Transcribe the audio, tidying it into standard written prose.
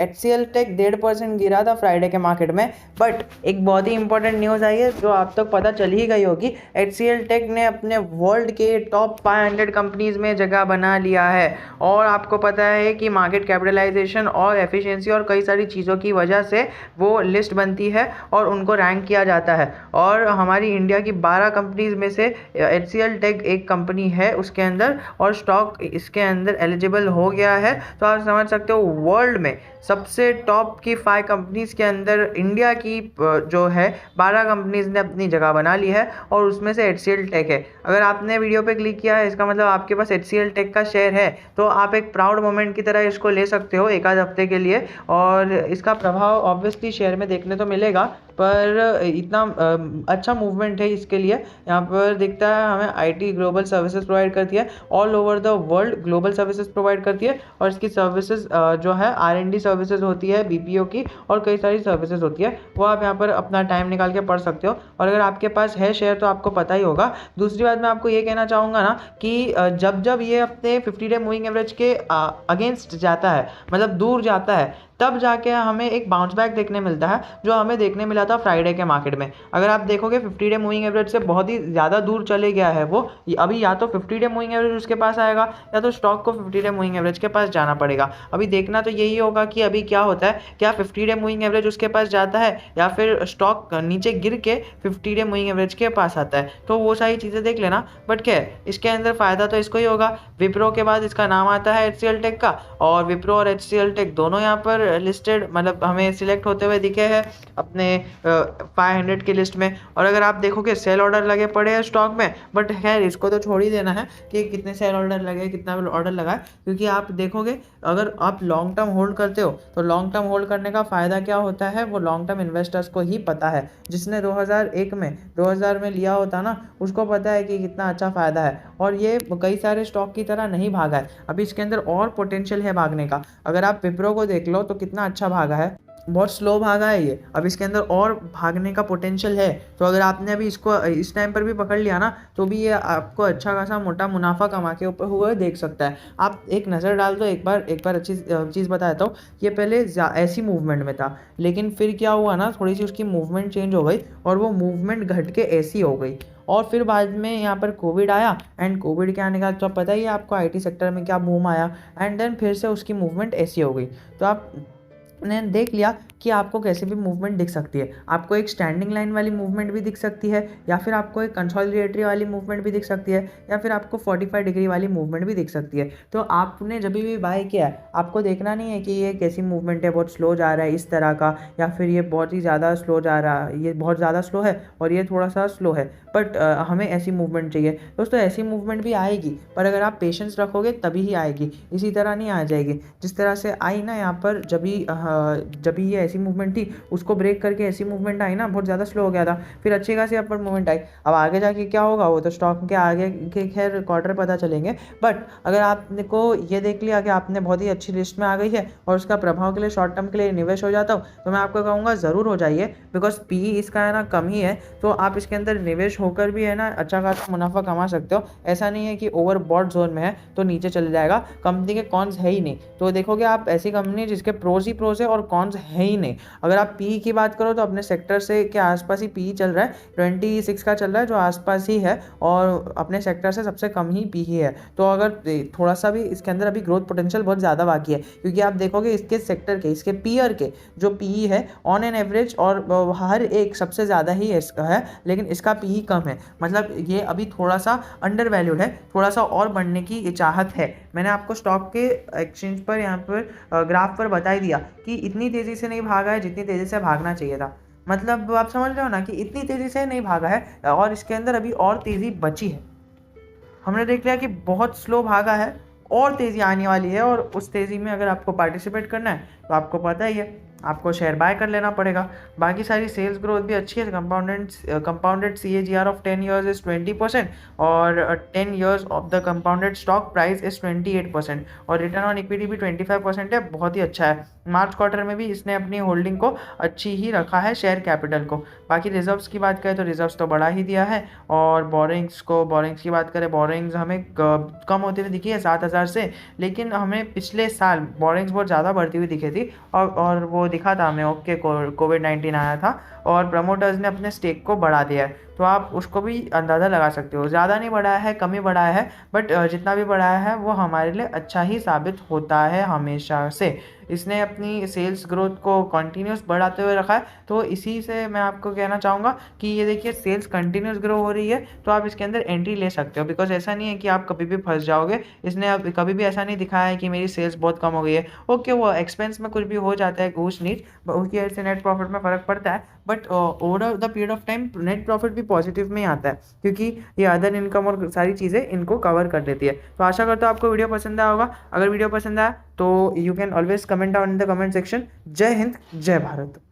HCL take 1.5% गिरा था Friday के मार्केट में, बट एक बहुत ही इंपॉर्टेंट न्यूज़ आई है जो आप तक पता चल ही गई होगी। HCL टेक ने अपने वर्ल्ड के टॉप 500 कंपनीज़ में जगह बना लिया है, और आपको पता है कि मार्केट कैपिटलाइजेशन और एफिशिएंसी और कई सारी चीज़ों की वजह से वो लिस्ट बनती है और उनको रैंक किया जाता है। और हमारी इंडिया की 12 कंपनीज़ में से HCL टेक एक कंपनी है उसके अंदर, और स्टॉक इसके अंदर एलिजिबल हो गया है। तो आप समझ सकते हो वर्ल्ड में सबसे टॉप की 5 कंपनीज़ के अंदर इंडिया की जो है 12 कंपनीज़ ने अपनी जगह बना ली है, और उसमें से HCL टेक है। अगर आपने वीडियो पे क्लिक किया है, इसका मतलब आपके पास HCL टेक का शेयर है, तो आप एक प्राउड मोमेंट की तरह इसको ले सकते हो एक आध हफ्ते के लिए। और इसका प्रभाव ऑब्वियसली शेयर में देखने तो मिलेगा, पर इतना अच्छा मूवमेंट है इसके लिए। यहाँ पर दिखता है हमें IT ग्लोबल सर्विसेज प्रोवाइड करती है, all over the world global services provide करती है, और इसकी सर्विसेज जो है R&D सर्विसेज होती है, BPO की, और कई सारी सर्विसेज होती है। वो आप यहाँ पर अपना टाइम निकाल के पढ़ सकते हो, और अगर आपके पास है शेयर तो आपको पता ही होगा। दूसरी बात मैं आपको ये कहना चाहूँगा ना कि जब जब ये अपने 50 डे मूविंग एवरेज के अगेंस्ट जाता है, मतलब दूर जाता है, तब जाके हमें एक बाउंस बैक देखने मिलता है, जो हमें देखने मिला था फ्राइडे के मार्केट में। अगर आप देखोगे 50 डे मूविंग एवरेज से बहुत ही ज़्यादा दूर चले गया है वो। अभी या तो 50 डे मूविंग एवरेज उसके पास आएगा, या तो स्टॉक को 50 डे मूविंग एवरेज के पास जाना पड़ेगा। अभी देखना तो यही होगा कि अभी क्या होता है, क्या 50 डे मूविंग एवरेज उसके पास जाता है, या फिर स्टॉक नीचे गिर के 50 डे मूविंग एवरेज के पास आता है। तो वो सारी चीज़ें देख लेना। बट क्या है, इसके अंदर फ़ायदा तो इसको ही होगा। विप्रो के बाद इसका नाम आता है HCL टेक का, और विप्रो और HCL टेक दोनों यहाँ पर लिस्टेड, मतलब हमें सिलेक्ट होते हुए दिखे हैं अपने 500 की लिस्ट में। और अगर आप देखोगे सेल ऑर्डर लगे पड़े हैं स्टॉक में, बट खैर इसको तो छोड़ ही देना है कि कितने सेल ऑर्डर लगे, कितना ऑर्डर लगा है, क्योंकि आप देखोगे अगर आप लॉन्ग टर्म होल्ड करते हो तो लॉन्ग टर्म होल्ड करने का फ़ायदा क्या होता है वो लॉन्ग टर्म इन्वेस्टर्स को ही पता है। जिसने 2000 में लिया होता ना, उसको पता है कि कितना अच्छा फ़ायदा है, और ये कई सारे स्टॉक की तरह नहीं भागा है। अभी इसके अंदर और पोटेंशियल है भागने का। अगर आप विप्रो को देख लो तो कितना अच्छा भागा है, बहुत स्लो भागा है ये। अब इसके अंदर और भागने का पोटेंशियल है। तो अगर आपने अभी इसको इस टाइम पर भी पकड़ लिया ना, तो भी ये आपको अच्छा खासा मोटा मुनाफा कमा के ऊपर हुआ देख सकता है। आप एक नज़र डाल दो, एक बार अच्छी चीज़ बताता हूँ। ये पहले ऐसी मूवमेंट में था, लेकिन फिर क्या हुआ ना, थोड़ी सी उसकी मूवमेंट चेंज हो गई, और वो मूवमेंट घट के ऐसी हो गई। और फिर बाद में यहाँ पर कोविड आया, एंड कोविड के आने का तो पता ही है आपको IT सेक्टर में क्या बूम आया, एंड देन फिर से उसकी मूवमेंट ऐसी हो गई। तो आप ने देख लिया कि आपको कैसे भी मूवमेंट दिख सकती है। आपको एक स्टैंडिंग लाइन वाली मूवमेंट भी दिख सकती है, या फिर आपको एक कंसोलिडेटरी वाली मूवमेंट भी दिख सकती है, या फिर आपको 45 डिग्री वाली मूवमेंट भी दिख सकती है। तो आपने जब भी बाय किया है, आपको देखना नहीं है कि ये कैसी मूवमेंट है, बहुत स्लो जा रहा है इस तरह का, या फिर ये बहुत ही ज़्यादा स्लो जा रहा है, ये बहुत ज़्यादा स्लो है और ये थोड़ा सा स्लो है। बट हमें ऐसी मूवमेंट चाहिए दोस्तों। ऐसी मूवमेंट भी आएगी, पर अगर आप पेशेंस रखोगे तभी ही आएगी, इसी तरह नहीं आ जाएगी। जिस तरह से आई ना यहाँ पर, जब भी ये ऐसी मूवमेंट थी, उसको ब्रेक करके ऐसी मूवमेंट आई ना, बहुत ज़्यादा स्लो हो गया था, फिर अच्छी खासी अपर मूवमेंट आई। अब आगे जाके क्या होगा वो तो स्टॉक के आगे के खैर क्वार्टर पता चलेंगे। बट अगर आपने को ये देख लिया कि आपने बहुत ही अच्छी लिस्ट में आ गई है और उसका प्रभाव के लिए शॉर्ट टर्म के लिए निवेश हो जाता हूँ, तो मैं आपको कहूँगा ज़रूर हो जाइए, बिकॉज PE इसका है ना कम ही है, तो आप इसके अंदर निवेश होकर भी है ना अच्छा खासा मुनाफा कमा सकते हो। ऐसा नहीं है कि ओवर बॉट जोन में है तो नीचे चले जाएगा। कंपनी के कॉन्स है ही नहीं, तो देखोगे आप ऐसी कंपनी जिसके प्रोज ही प्रोज है और कॉन्स है ही नहीं। अगर आप PE की बात करो तो अपने सेक्टर से के आसपास ही PE चल रहा है, 26 का चल रहा है, जो आसपास ही है, और अपने सेक्टर से सबसे कम ही PE है। तो अगर थोड़ा सा भी इसके अंदर अभी ग्रोथ पोटेंशियल बहुत ज़्यादा बाकी है, क्योंकि आप देखोगे इसके सेक्टर के, इसके पीयर के जो PE है ऑन एन एवरेज और हर एक सबसे ज़्यादा ही इसका है, लेकिन इसका PE कम है। मतलब ये अभी थोड़ा सा अंडर वैल्यूड है, थोड़ा सा और बढ़ने की चाहत है। मैंने आपको स्टॉक के एक्सचेंज पर यहाँ पर ग्राफ पर बता ही दिया कि इतनी तेज़ी से नहीं भागा है जितनी तेज़ी से भागना चाहिए था। मतलब आप समझ रहे हो ना कि इतनी तेज़ी से नहीं भागा है, और इसके अंदर अभी और तेज़ी बची है। हमने देख लिया कि बहुत स्लो भागा है, और तेज़ी आने वाली है, और उस तेज़ी में अगर आपको पार्टिसिपेट करना है तो आपको पता ही है आपको शेयर बाय कर लेना पड़ेगा। बाकी सारी सेल्स ग्रोथ भी अच्छी है। Compounded CAGR of 10 years is 20% और 10 years of the compounded stock price is 28% और रिटर्न ऑन इक्विटी भी 25% है, बहुत ही अच्छा है। मार्च क्वार्टर में भी इसने अपनी होल्डिंग को अच्छी ही रखा है, शेयर कैपिटल को। बाकी रिजर्व्स की बात करें तो रिजर्व्स तो बढ़ा ही दिया है। और बोरिंग्स की बात करें, बोरिंग्स हमें कम होती हुई दिखी है 7,000 से, लेकिन हमें पिछले साल बोरिंग्स बहुत ज़्यादा बढ़ती हुई दिखी थी और वो दिखा था हमें ओके कोविड-19 आया था और प्रमोटर्स ने अपने स्टेक को बढ़ा दिया है। तो आप उसको भी अंदाज़ा लगा सकते हो, ज़्यादा नहीं बढ़ाया है, कम ही बढ़ाया है, बट जितना भी बढ़ाया है वो हमारे लिए अच्छा ही साबित होता है हमेशा से। इसने अपनी सेल्स ग्रोथ को कंटिन्यूस बढ़ाते हुए रखा है, तो इसी से मैं आपको कहना चाहूँगा कि ये देखिए सेल्स कंटिन्यूस ग्रो हो रही है, तो आप इसके अंदर एंट्री ले सकते हो। बिकॉज ऐसा नहीं है कि आप कभी भी फंस जाओगे। इसने अब कभी भी ऐसा नहीं दिखाया है कि मेरी सेल्स बहुत कम हो गई है। ओके, वो एक्सपेंस में कुछ भी हो जाता है, ऊंच नीच, उसकी वजह से नेट प्रॉफिट में फ़र्क पड़ता है, but over the period of time net profit भी पॉजिटिव में ही आता है, क्योंकि ये अदर इनकम और सारी चीज़ें इनको कवर कर देती है। तो आशा करता हूँ आपको वीडियो पसंद आया होगा। अगर वीडियो पसंद आया तो you can always comment down in the comment section. जय हिंद, जय भारत।